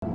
I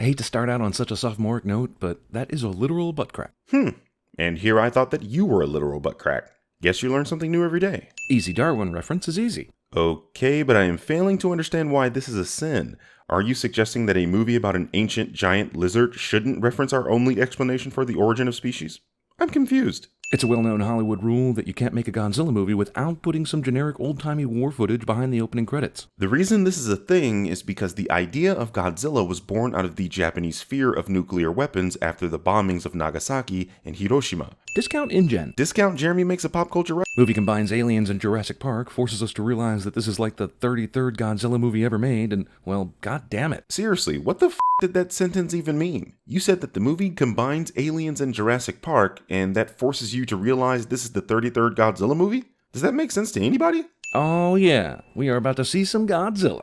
hate to start out on such a sophomoric note, but that is a literal butt crack. And here I thought that you were a literal butt crack. Guess you learn something new every day. Easy Darwin reference is easy. Okay, but I am failing to understand why this is a sin. Are you suggesting that a movie about an ancient giant lizard shouldn't reference our only explanation for the origin of species? I'm confused. It's a well-known Hollywood rule that you can't make a Godzilla movie without putting some generic old-timey war footage behind the opening credits. The reason this is a thing is because the idea of Godzilla was born out of the Japanese fear of nuclear weapons after the bombings of Nagasaki and Hiroshima. Discount InGen. Discount Jeremy makes a pop culture reference. Movie combines aliens and Jurassic Park, forces us to realize that this is like the 33rd Godzilla movie ever made, and, well, god damn it. Seriously, what the did that sentence even mean? You said that the movie combines aliens and Jurassic Park, and that forces you to realize this is the 33rd Godzilla movie? Does that make sense to anybody? Oh yeah, we are about to see some Godzilla.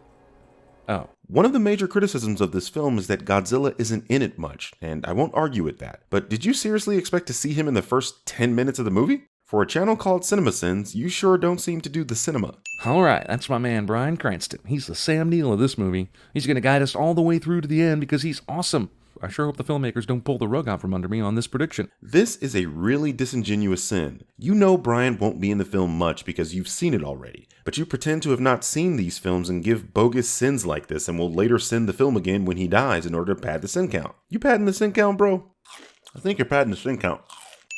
Oh. One of the major criticisms of this film is that Godzilla isn't in it much, and I won't argue with that. But did you seriously expect to see him in the first 10 minutes of the movie? For a channel called CinemaSins, you sure don't seem to do the cinema. Alright, that's my man Bryan Cranston. He's the Sam Neill of this movie. He's gonna guide us all the way through to the end because he's awesome. I sure hope the filmmakers don't pull the rug out from under me on this prediction. This is a really disingenuous sin. You know Bryan won't be in the film much because you've seen it already. But you pretend to have not seen these films and give bogus sins like this and will later sin the film again when he dies in order to pad the sin count. You padding the sin count, bro? I think you're padding the sin count.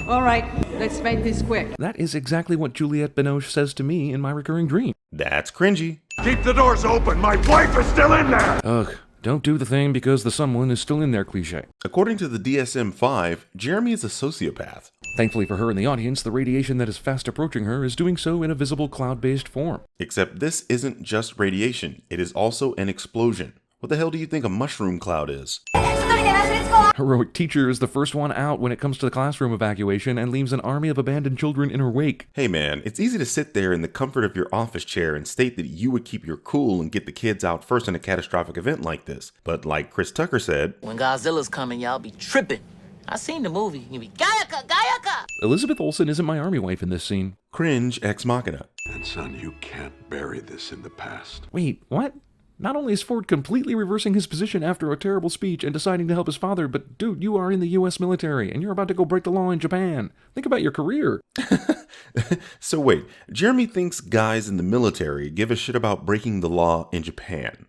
All right, let's make this quick. That is exactly what Juliette Binoche says to me in my recurring dream. That's cringy. Keep the doors open. My wife is still in there. Ugh. Don't do the thing because the someone is still in there cliché. According to the DSM-5, Jeremy is a sociopath. Thankfully for her in the audience, the radiation that is fast approaching her is doing so in a visible cloud-based form. Except this isn't just radiation, it is also an explosion. What the hell do you think a mushroom cloud is? Heroic teacher is the first one out when it comes to the classroom evacuation and leaves an army of abandoned children in her wake. Hey man, it's easy to sit there in the comfort of your office chair and state that you would keep your cool and get the kids out first in a catastrophic event like this. But like Chris Tucker said, when Godzilla's coming, y'all be tripping. I seen the movie. You be Gayaka, Gayaka. Elizabeth Olsen isn't my army wife in this scene. Cringe ex machina. And son, you can't bury this in the past. Wait, what? Not only is Ford completely reversing his position after a terrible speech and deciding to help his father, but dude, you are in the US military and you're about to go break the law in Japan. Think about your career. So wait, Jeremy thinks guys in the military give a shit about breaking the law in Japan.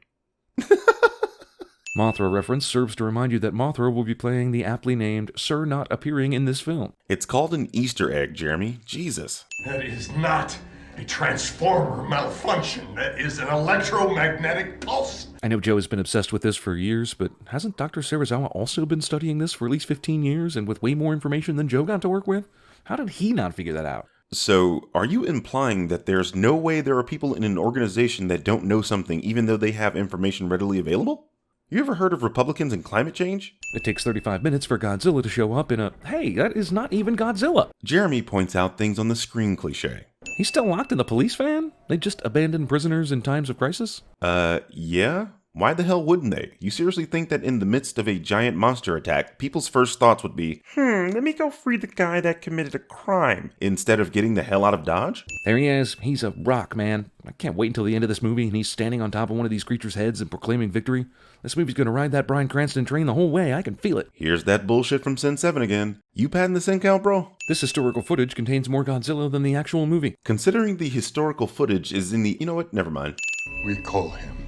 Mothra reference serves to remind you that Mothra will be playing the aptly named Sir not appearing in this film. It's called an Easter egg, Jeremy. Jesus. That is not a transformer malfunction. That is an electromagnetic pulse. I know Joe has been obsessed with this for years, but hasn't Dr. Serizawa also been studying this for at least 15 years and with way more information than Joe got to work with? How did he not figure that out? So, are you implying that there's no way there are people in an organization that don't know something even though they have information readily available? You ever heard of Republicans and climate change? It takes 35 minutes for Godzilla to show up in a, hey, that is not even Godzilla. Jeremy points out things on the screen cliche. He's still locked in the police van? They just abandon prisoners in times of crisis? Yeah? Why the hell wouldn't they? You seriously think that in the midst of a giant monster attack, people's first thoughts would be, let me go free the guy that committed a crime, instead of getting the hell out of Dodge? There he is. He's a rock, man. I can't wait until the end of this movie and he's standing on top of one of these creatures' heads and proclaiming victory. This movie's gonna ride that Bryan Cranston train the whole way. I can feel it. Here's that bullshit from Sin 7 again. You padding the sin count, bro? This historical footage contains more Godzilla than the actual movie. Considering the historical footage is in the... You know what? Never mind. We call him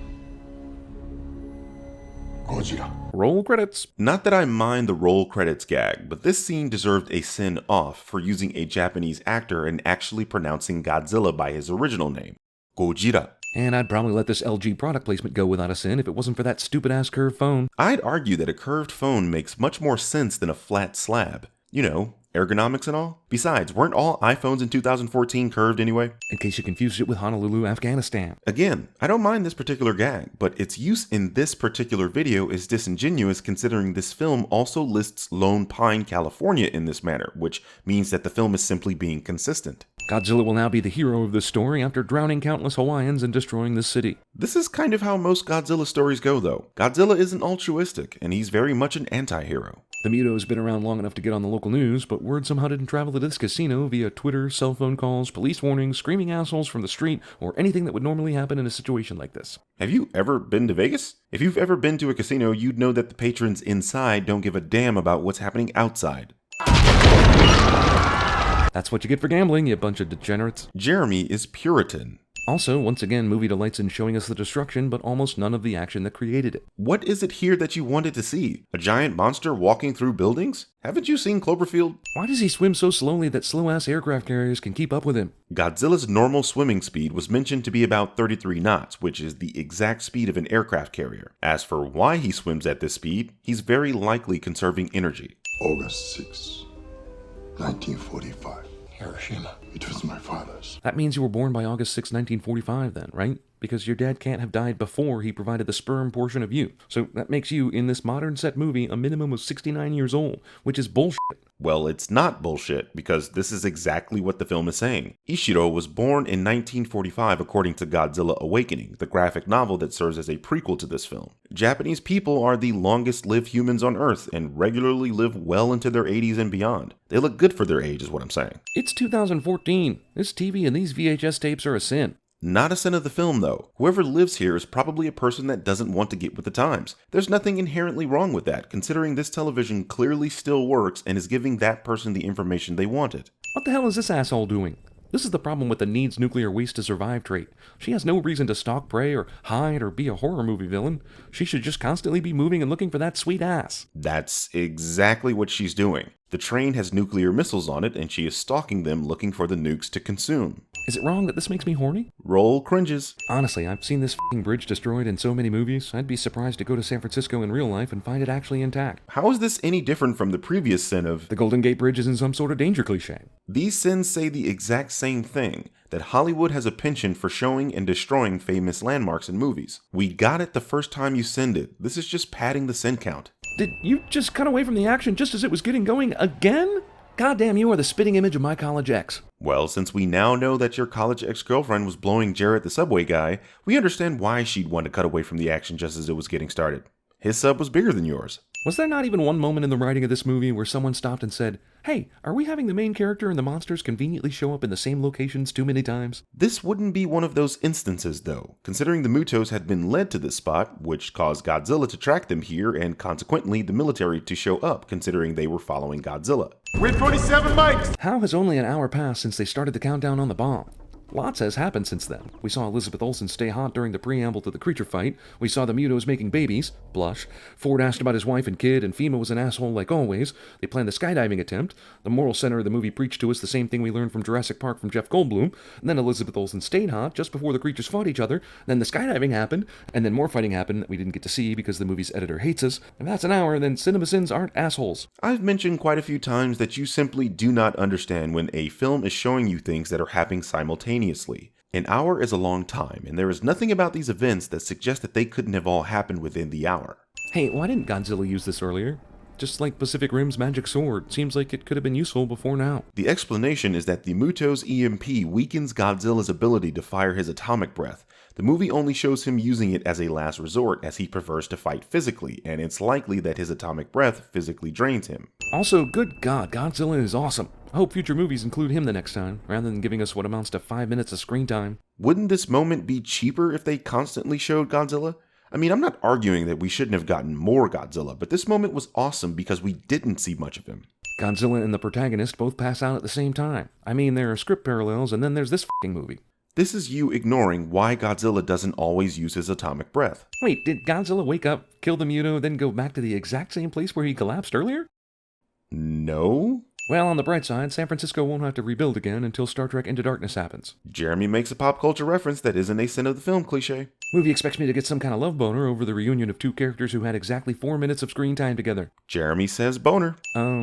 Godzilla. Roll credits. Not that I mind the roll credits gag, but this scene deserved a sin off for using a Japanese actor and actually pronouncing Godzilla by his original name, Gojira. And I'd probably let this LG product placement go without a sin if it wasn't for that stupid-ass curved phone. I'd argue that a curved phone makes much more sense than a flat slab. You know, ergonomics and all. Besides, weren't all iPhones in 2014 curved anyway? In case you confused it with Honolulu, Afghanistan. Again, I don't mind this particular gag, but its use in this particular video is disingenuous considering this film also lists Lone Pine, California in this manner, which means that the film is simply being consistent. Godzilla will now be the hero of this story after drowning countless Hawaiians and destroying this city. This is kind of how most Godzilla stories go though. Godzilla isn't altruistic, and he's very much an anti-hero. The Muto's been around long enough to get on the local news, but word somehow didn't travel to this casino via Twitter, cell phone calls, police warnings, screaming assholes from the street, or anything that would normally happen in a situation like this. Have you ever been to Vegas? If you've ever been to a casino, you'd know that the patrons inside don't give a damn about what's happening outside. That's what you get for gambling, you bunch of degenerates. Jeremy is Puritan. Also, once again, movie delights in showing us the destruction, but almost none of the action that created it. What is it here that you wanted to see? A giant monster walking through buildings? Haven't you seen Cloverfield? Why does he swim so slowly that slow-ass aircraft carriers can keep up with him? Godzilla's normal swimming speed was mentioned to be about 33 knots, which is the exact speed of an aircraft carrier. As for why he swims at this speed, he's very likely conserving energy. August 6, 1945. Hiroshima. It was my father's. That means you were born by August 6, 1945 then, right? Because your dad can't have died before he provided the sperm portion of you. So that makes you, in this modern set movie, a minimum of 69 years old, which is bullshit. Well, it's not bullshit, because this is exactly what the film is saying. Ishiro was born in 1945 according to Godzilla Awakening, the graphic novel that serves as a prequel to this film. Japanese people are the longest-lived humans on Earth and regularly live well into their 80s and beyond. They look good for their age is what I'm saying. It's 2014. This TV and these VHS tapes are a sin. Not a sin of the film, though. Whoever lives here is probably a person that doesn't want to get with the times. There's nothing inherently wrong with that, considering this television clearly still works and is giving that person the information they wanted. What the hell is this asshole doing? This is the problem with the needs nuclear waste to survive trait. She has no reason to stalk prey or hide or be a horror movie villain. She should just constantly be moving and looking for that sweet ass. That's exactly what she's doing. The train has nuclear missiles on it, and she is stalking them looking for the nukes to consume. Is it wrong that this makes me horny? Roll cringes. Honestly, I've seen this f***ing bridge destroyed in so many movies, I'd be surprised to go to San Francisco in real life and find it actually intact. How is this any different from the previous sin of... The Golden Gate Bridge is in some sort of danger cliché. These sins say the exact same thing, that Hollywood has a penchant for showing and destroying famous landmarks in movies. We got it the first time you sinned it. This is just padding the sin count. Did you just cut away from the action just as it was getting going again? Goddamn, you are the spitting image of my college ex. Well, since we now know that your college ex-girlfriend was blowing Jarrett the Subway guy, we understand why she'd want to cut away from the action just as it was getting started. His sub was bigger than yours. Was there not even one moment in the writing of this movie where someone stopped and said, "Hey, are we having the main character and the monsters conveniently show up in the same locations too many times?" This wouldn't be one of those instances, though, considering the Mutos had been led to this spot, which caused Godzilla to track them here and consequently the military to show up, considering they were following Godzilla. We have 27 mics! How has only an hour passed since they started the countdown on the bomb? Lots has happened since then. We saw Elizabeth Olsen stay hot during the preamble to the creature fight. We saw the Mutos making babies. Blush. Ford asked about his wife and kid, and FEMA was an asshole like always. They planned the skydiving attempt. The moral center of the movie preached to us the same thing we learned from Jurassic Park from Jeff Goldblum. And then Elizabeth Olsen stayed hot just before the creatures fought each other. Then the skydiving happened, and then more fighting happened that we didn't get to see because the movie's editor hates us. If that's an hour, then CinemaSins aren't assholes. I've mentioned quite a few times that you simply do not understand when a film is showing you things that are happening simultaneously. An hour is a long time, and there is nothing about these events that suggests that they couldn't have all happened within the hour. Hey, why didn't Godzilla use this earlier? Just like Pacific Rim's magic sword, seems like it could have been useful before now. The explanation is that the Muto's EMP weakens Godzilla's ability to fire his atomic breath. The movie only shows him using it as a last resort as he prefers to fight physically, and it's likely that his atomic breath physically drains him. Also, good God, Godzilla is awesome. I hope future movies include him the next time, rather than giving us what amounts to 5 minutes of screen time. Wouldn't this moment be cheaper if they constantly showed Godzilla? I mean, I'm not arguing that we shouldn't have gotten more Godzilla, but this moment was awesome because we didn't see much of him. Godzilla and the protagonist both pass out at the same time. I mean, there are script parallels, and then there's this f***ing movie. This is you ignoring why Godzilla doesn't always use his atomic breath. Wait, did Godzilla wake up, kill the Muto, then go back to the exact same place where he collapsed earlier? No? Well, on the bright side, San Francisco won't have to rebuild again until Star Trek Into Darkness happens. Jeremy makes a pop culture reference that isn't a sin of the film cliche. Movie expects me to get some kind of love boner over the reunion of two characters who had exactly 4 minutes of screen time together. Jeremy says boner.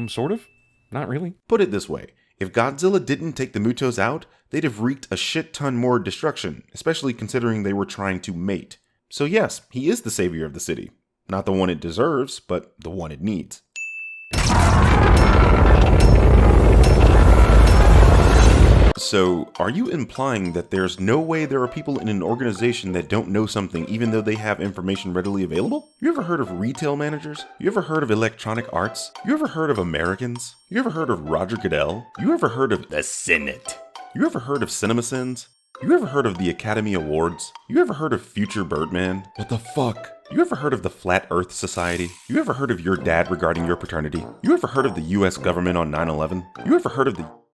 Sort of? Not really. Put it this way. If Godzilla didn't take the Mutos out, they'd have wreaked a shit ton more destruction, especially considering they were trying to mate. So yes, he is the savior of the city. Not the one it deserves, but the one it needs. So, are you implying that there's no way there are people in an organization that don't know something even though they have information readily available? You ever heard of retail managers? You ever heard of Electronic Arts? You ever heard of Americans? You ever heard of Roger Goodell? You ever heard of the Senate? You ever heard of CinemaSins? You ever heard of the Academy Awards? You ever heard of Future Birdman? What the fuck? You ever heard of the Flat Earth Society? You ever heard of your dad regarding your paternity? You ever heard of the US government on 9/11? You ever heard of the